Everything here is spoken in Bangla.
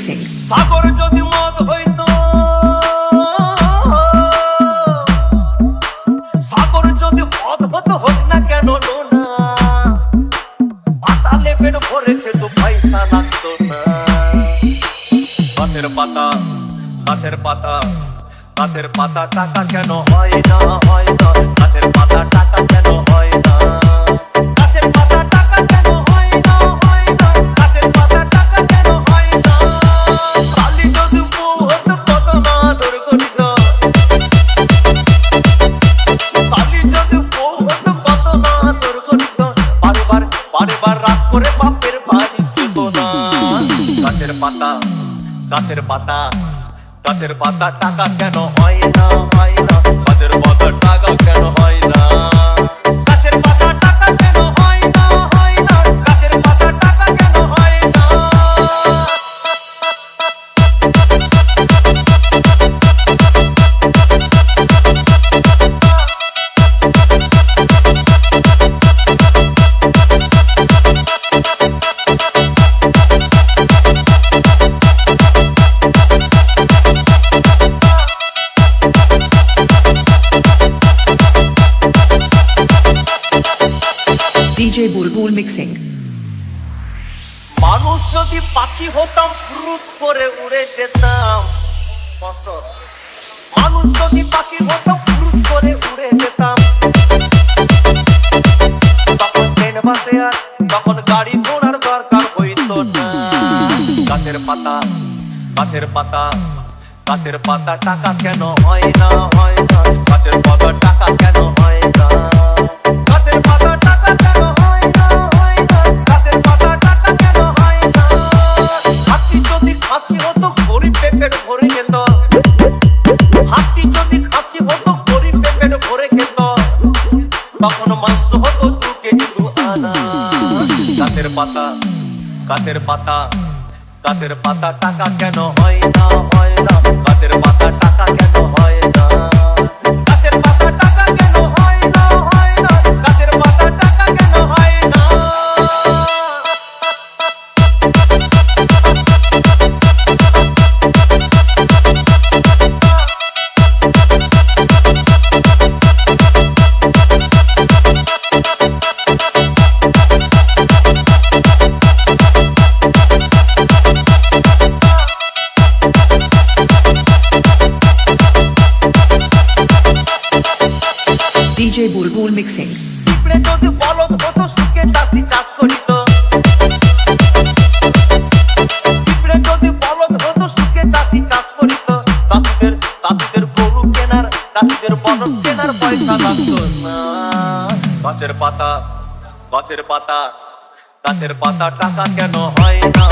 mixing. সাগর যদি মদ হইতো, সাগর যদি মদ হতো হোক না কেন না, পাতালে পেট ভরে খেত পয়সা লাগতো না। গাছের পাতা, গাছের পাতা, গাছের পাতা টাকা কেন হয় না, হয় না। গাছের পাতা টাকা কেন হয় না, গাছের পাতা টাকা কেন হয় না, হয় না। গাছের পাতা টাকা কেন হয় না। কালি যদি বউ হতো কত না আদর করিত, কালি যদি বউ হতো কত না আদর করিত। বারবার বারবার রাত করে বাপের বাড়ি যেত না। গাছের পাতা, গাছের পাতা, গাছের পাতা টাকা কেন হয় না, হয় না। গাছের পাতা টাকা কেন হয় না, গাছের পাতা টাকা কেন হয় না, হয় না। গাছের পাতা টাকা কেন হয় না। DJ Bulbul mixing. মানুষ যদি পাখি হতাম ফুরুত করে উড়ে যেতাম, মানুষ যদি পাখি হতাম ফুরুত করে উড়ে যেতাম। তখন ট্রেন বাসে আর তখন গাড়ি ঘোড়ার দরকার হইতো না। গাছের পাতা, গাছের পাতা, গাছের পাতা টাকা কেন হয় না, হয় না। গাছের পাতা টাকা কেন হয় না, গাছের পাতা টাকা কেন হয় না, হয় না। গাছের পাতা টাকা কেন হয় না। হাতি যদি খাসি হতো গরিব পেট ভরে খেত, হাতি যদি খাসি হতো গরিব পেট ভরে খেত। তখন মাংস হতো 2 কেজি 2 আনা। গাছের পাতা, গাছের পাতা, গাছের পাতা টাকা কেন হয় না, হয় না। গাছের পাতা টাকা কেন হয় না, গাছের পাতা টাকা কেন হয় না, হয় না। গাছের পাতা টাকা কেন হয় না। DJ Bulbul mixing. পিঁপড়ে যদি বলদ হতো সুখে চাষি চাষ করিত, পিঁপড়ে যদি বলদ হতো সুখে চাষি চাষ করিত। চাষিদের, চাষিদের গরু কেনার, চাষিদের বলদ কেনার পয়সা লাগতো না। গাছের পাতা, গাছের পাতা, গাছের পাতা টাকা কেন হয় না।